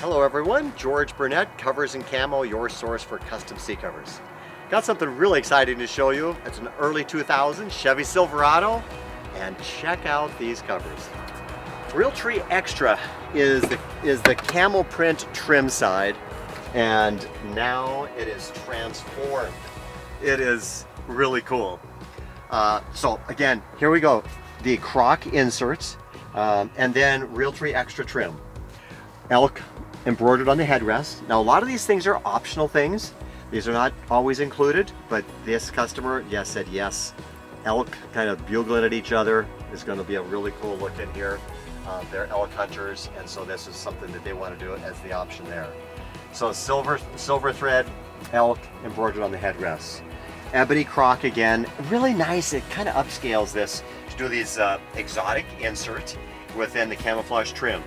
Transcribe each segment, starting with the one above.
Hello everyone, George Burnett, Covers and Camo, your source for custom seat covers. Got something really exciting to show you. It's an early 2000 Chevy Silverado, and check out these covers. Realtree Xtra is the camel print trim side, and now it is transformed. It is really cool. So again, here we go. The Croc inserts, and then Realtree Xtra trim. Elk embroidered on the headrest. Now a lot of these things are optional things. These are not always included, but this customer, yes, said yes. Elk kind of bugling at each other is going to be a really cool look in here. They're elk hunters, and so this is something that they want to do as the option there. So silver thread, elk embroidered on the headrests. Ebony Croc again, really nice. It kind of upscales this to do these exotic inserts within the camouflage trim.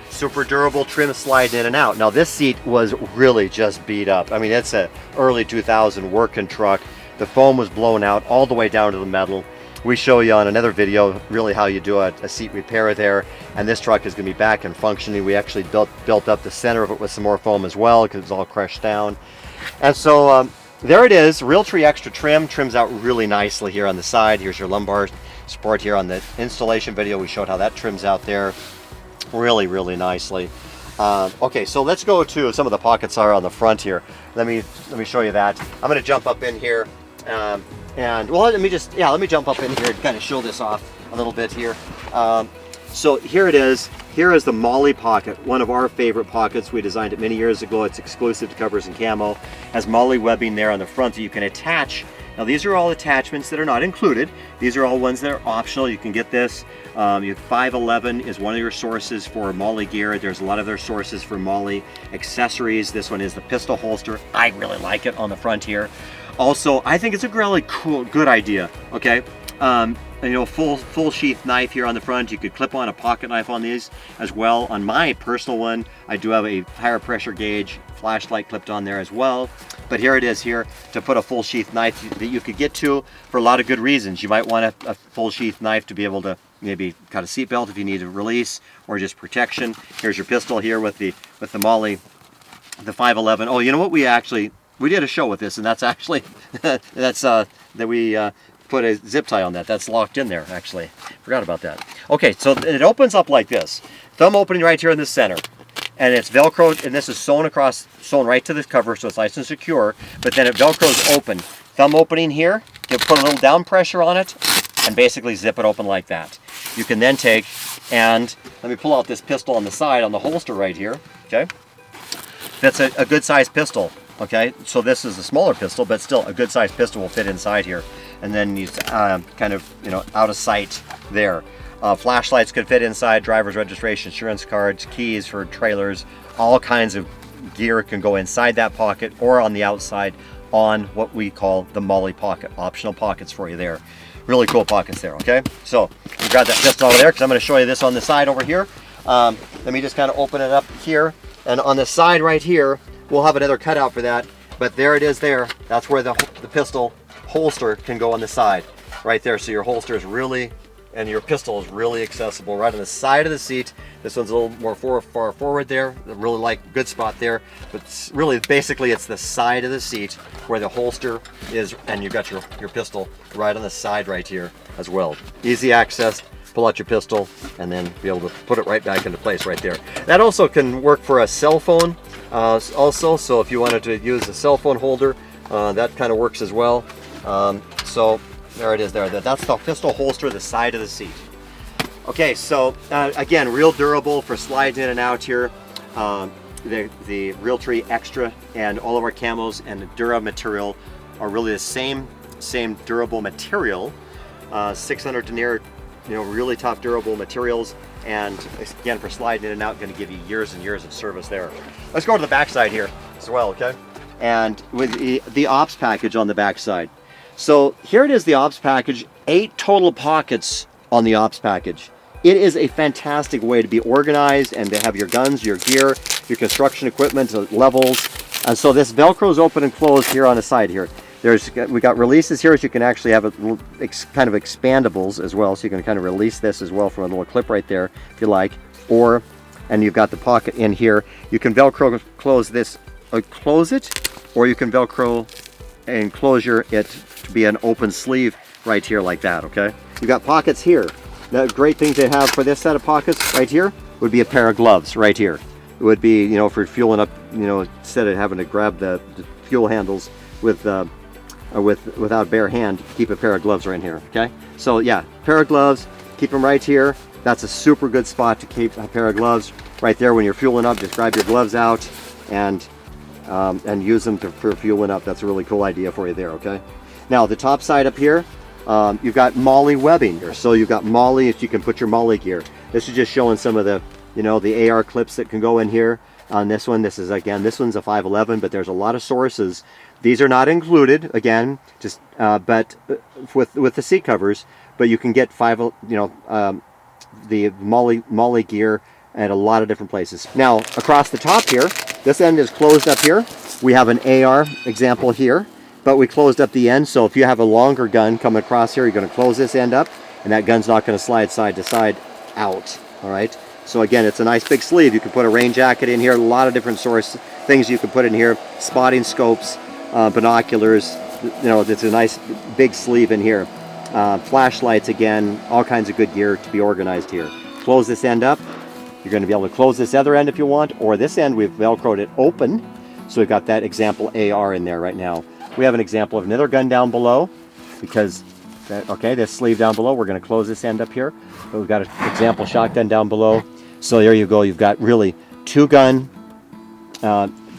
Super durable trim sliding in and out. Now this seat was really just beat up. I mean, it's a early 2000 working truck. The foam was blown out all the way down to the metal. We show you on another video really how you do a seat repair there, and this truck is going to be back and functioning. We actually built up the center of it with some more foam as well because it's all crushed down. And so there it is. Realtree Xtra trim trims out really nicely here on the side. Here's your lumbar support here on the installation video. We showed how that trims out there really nicely. Okay, so let's go to some of the pockets are on the front here. Let me show you that. I'm going to jump up in here, and well, let me jump up in here and kind of show this off a little bit here. So here it is. Here is the MOLLE pocket, one of our favorite pockets. We designed it many years ago. It's exclusive to Covers and Camo. Has MOLLE webbing there on the front that you can attach. Now these are all attachments that are not included. These are all ones that are optional. You can get this. 511 is one of your sources for MOLLE gear. There's a lot of other sources for MOLLE accessories. This one is the pistol holster. I really like it on the front here. Also, I think it's a really cool, good idea. Okay, and, you know, full sheath knife here on the front. You could clip on a pocket knife on these as well. On my personal one, I do have a higher pressure gauge flashlight clipped on there as well. But here it is here to put a full sheath knife that you could get to for a lot of good reasons. You might want a full sheath knife to be able to maybe cut a seat belt if you need a release or just protection. Here's your pistol here with the MOLLE, the 511. Oh, you know what? We did a show with this, and that's actually that we put a zip tie on that. That's locked in there, actually. Forgot about that. Okay, so it opens up like this. Thumb opening right here in the center. And it's Velcro, and this is sewn right to the cover, so it's nice and secure, but then it Velcros open. Thumb opening here, you put a little down pressure on it, and basically zip it open like that. You can then take, and let me pull out this pistol on the side, on the holster right here, okay? That's a good sized pistol, okay? So this is a smaller pistol, but still a good sized pistol will fit inside here. And then you kind of, you know, out of sight there. Flashlights could fit inside, driver's registration, insurance cards, keys for trailers, all kinds of gear can go inside that pocket or on the outside on what we call the MOLLE pocket, optional pockets for you there. Really cool pockets there, okay? So you grab that pistol over there because I'm going to show you this on the side over here. Let me just kind of open it up here, and on the side right here, we'll have another cutout for that, but there it is there. That's where the pistol holster can go on the side right there. So your holster is really, and your pistol is really accessible right on the side of the seat. This one's a little more far forward there. I really like good spot there, but it's really basically it's the side of the seat where the holster is, and you've got your pistol right on the side right here as well. Easy access, pull out your pistol, and then be able to put it right back into place right there. That also can work for a cell phone also, so if you wanted to use a cell phone holder, that kind of works as well. So there it is there. That's the pistol holster, the side of the seat. Okay, so again, real durable for sliding in and out here. The Realtree Xtra and all of our camos and the Dura material are really the same durable material. 600 denier, you know, really tough durable materials. And again, for sliding in and out, going to give you years and years of service there. Let's go to the back side here as well, okay? And with the ops package on the back side. So here it is, the ops package, 8 total pockets on the ops package. It is a fantastic way to be organized and to have your guns, your gear, your construction equipment, levels. And so this Velcro's open and closed here on the side here. We got releases here, so you can actually have it kind of expandables as well. So you can kind of release this as well from a little clip right there if you like. Or and you've got the pocket in here. You can Velcro close this, close it, or you can Velcro and closure it to be an open sleeve right here like that, okay? You've got pockets here. The great thing to have for this set of pockets right here would be a pair of gloves right here. It would be, you know, for fueling up, you know, instead of having to grab the fuel handles without bare hand, keep a pair of gloves right here, okay? So yeah, pair of gloves, keep them right here. That's a super good spot to keep a pair of gloves right there when you're fueling up. Just grab your gloves out and use them for fueling up. That's a really cool idea for you there, okay? Now the top side up here, you've got MOLLE webbing here. So you've got MOLLE, if you can put your MOLLE gear. This is just showing some of the, you know, the AR clips that can go in here. On this one, this is, again, this one's a 511, but there's a lot of sources. These are not included, again, just but with the seat covers. But you can get the MOLLE gear at a lot of different places. Now across the top here, this end is closed up here. We have an AR example here, but we closed up the end. So if you have a longer gun coming across here, you're going to close this end up, and that gun's not going to slide side to side out. All right. So again, it's a nice big sleeve. You can put a rain jacket in here, a lot of different source things you can put in here, spotting scopes, binoculars, you know, it's a nice big sleeve in here. Flashlights, again, all kinds of good gear to be organized here. Close this end up. You're going to be able to close this other end if you want, or this end we've Velcroed it open. So we've got that example AR in there right now. We have an example of another gun down below, because, okay, this sleeve down below, we're going to close this end up here. But we've got an example shotgun down below. So there you go. You've got really two gun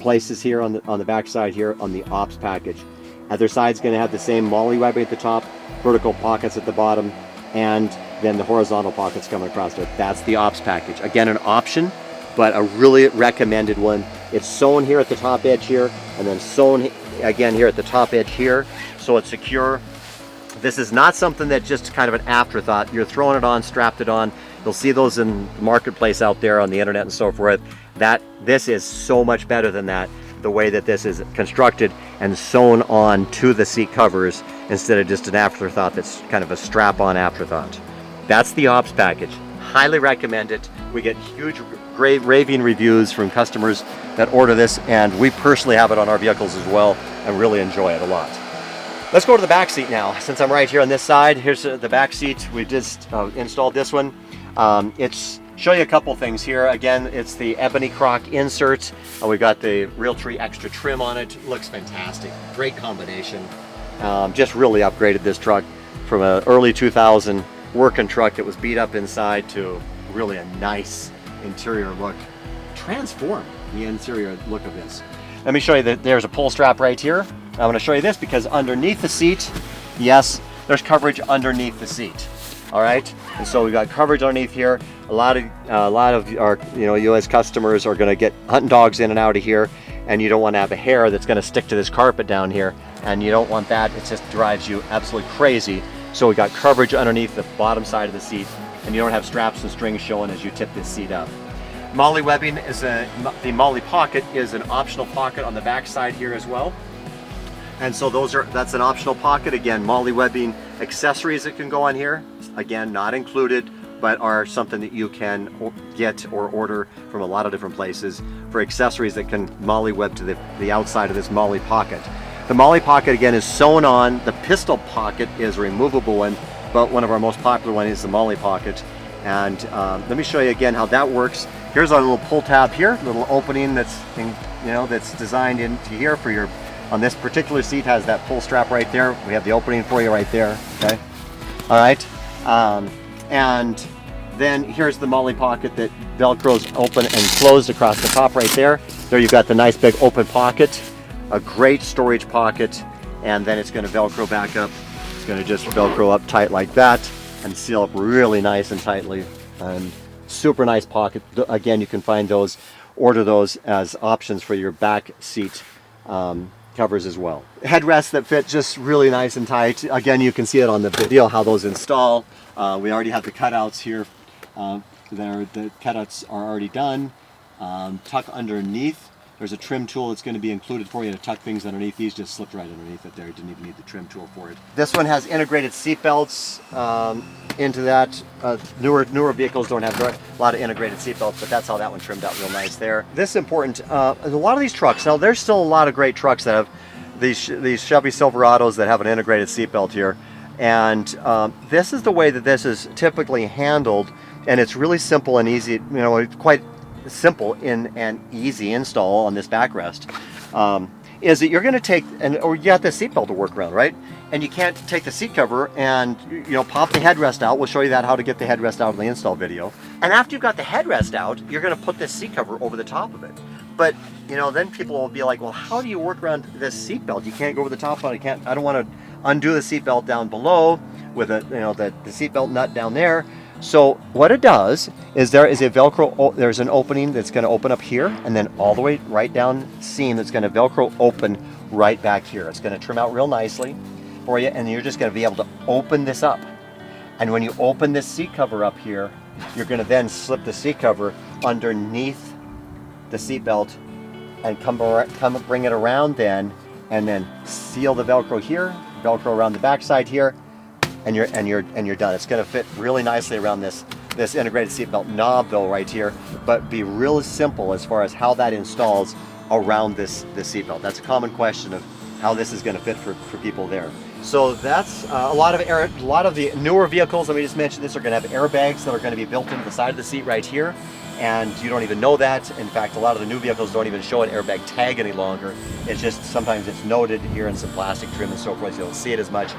places here on the back side here on the ops package. Other side's going to have the same MOLLE webbing at the top, vertical pockets at the bottom, and then the horizontal pockets coming across there. That's the ops package. Again, an option, but a really recommended one. It's sewn here at the top edge here, and then sewn again here at the top edge here, so it's secure. This is not something that just kind of an afterthought. You're throwing it on, strapped it on. You'll see those in the marketplace out there on the internet and so forth. This is so much better than that, the way that this is constructed and sewn on to the seat covers instead of just an afterthought that's kind of a strap-on afterthought. That's the ops package. Highly recommend it. We get huge, great raving reviews from customers that order this, and we personally have it on our vehicles as well and really enjoy it a lot. Let's go to the back seat now. Since I'm right here on this side, here's the back seat. We just installed this one. Show you a couple things here. Again, it's the Ebony Croc insert. We've got the Realtree Xtra trim on it. Looks fantastic. Great combination. Just really upgraded this truck from an early 2000 working truck that was beat up inside to really a nice interior look. Transform the interior look of this. Let me show you that there's a pull strap right here. I'm going to show you this because underneath the seat, yes, there's coverage underneath the seat. All right, and so we've got coverage underneath here. A lot of our U.S. customers are going to get hunting dogs in and out of here, and you don't want to have a hair that's going to stick to this carpet down here, and you don't want that. It just drives you absolutely crazy. So we got coverage underneath the bottom side of the seat, and you don't have straps and strings showing as you tip this seat up. MOLLE webbing is the MOLLE pocket is an optional pocket on the back side here as well. And so that's an optional pocket. Again, MOLLE webbing accessories that can go on here. Again, not included, but are something that you can get or order from a lot of different places for accessories that can MOLLE web to the outside of this MOLLE pocket. The MOLLE pocket, again, is sewn on. The pistol pocket is a removable one, but one of our most popular one is the MOLLE pocket. And let me show you again how that works. Here's our little pull tab here, little opening that's designed into here for your. On this particular seat has that pull strap right there. We have the opening for you right there. Okay. All right. And then here's the MOLLE pocket that Velcros open and closed across the top right there. There you've got the nice big open pocket, a great storage pocket, and then it's going to Velcro back up. It's going to just Velcro up tight like that and seal up really nice and tightly. And super nice pocket. Again, you can find those, order those as options for your back seat covers as well. Headrests that fit just really nice and tight. Again, you can see it on the video how those install. We already have the cutouts here. The cutouts are already done. Tuck underneath. There's a trim tool that's going to be included for you to tuck things underneath. These just slipped right underneath it there. You didn't even need the trim tool for it. This one has integrated seat belts into that. Newer vehicles don't have a lot of integrated seat belts, but that's how that one trimmed out real nice there. This is important. A lot of these trucks, now there's still a lot of great trucks that have these Chevy Silverados that have an integrated seat belt here. And this is the way that this is typically handled, and it's really simple and easy, it's quite simple in an easy install on this backrest. Is that you're going to take, or you got the seat belt to work around, right? And you can't take the seat cover and pop the headrest out. We'll show you that, how to get the headrest out in the install video. And after you've got the headrest out, you're going to put this seat cover over the top of it. But then people will be like, well, how do you work around this seat belt? You can't go over the top of it. I don't want to undo the seat belt down below with the seat belt nut down there. So what it does is there is a Velcro, there's an opening that's going to open up here, and then all the way right down seam that's going to Velcro open right back here. It's going to trim out real nicely for you, and you're just going to be able to open this up. And when you open this seat cover up here, you're going to then slip the seat cover underneath the seat belt and come bring it around then, and then seal the Velcro here, Velcro around the backside here, and you're done. It's going to fit really nicely around this integrated seatbelt knob though right here, but be really simple as far as how that installs around this seatbelt. That's a common question of how this is going to fit for people there. So that's a lot of the newer vehicles. Let me just mention this are going to have airbags that are going to be built into the side of the seat right here, and you don't even know that. In fact, a lot of the new vehicles don't even show an airbag tag any longer. It's just sometimes it's noted here in some plastic trim and so forth, so you don't see it as much.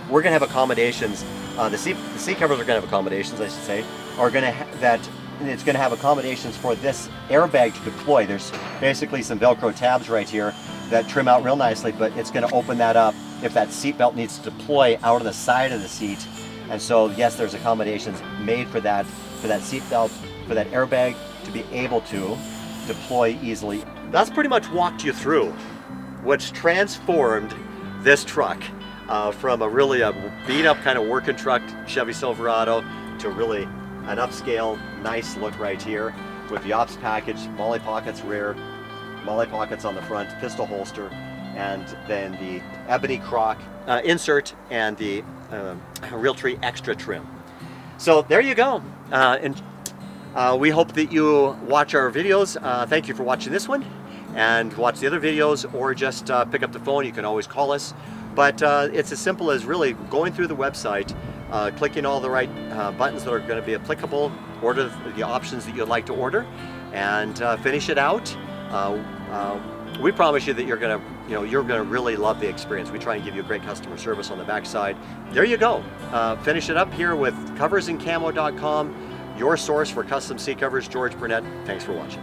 We're going to have accommodations. The seat covers are going to have accommodations, I should say, it's going to have accommodations for this airbag to deploy. There's basically some Velcro tabs right here that trim out real nicely, but it's going to open that up if that seat belt needs to deploy out of the side of the seat. And so yes, there's accommodations made for that seat belt, for that airbag to be able to deploy easily. That's pretty much walked you through what's transformed this truck from a really beat up kind of working truck Chevy Silverado to really an upscale nice look right here with the ops package, MOLLE pockets rear, MOLLE pockets on the front, pistol holster, and then the Ebony Croc insert and the Realtree Xtra trim. So there you go. We hope that you watch our videos. Thank you for watching this one, and watch the other videos, or just pick up the phone. You can always call us. But it's as simple as really going through the website, clicking all the right buttons that are going to be applicable, order the options that you'd like to order, and finish it out. We promise you that you're going to really love the experience. We try and give you great customer service on the backside. There you go. Finish it up here with coversandcamo.com, your source for custom seat covers. George Burnett. Thanks for watching.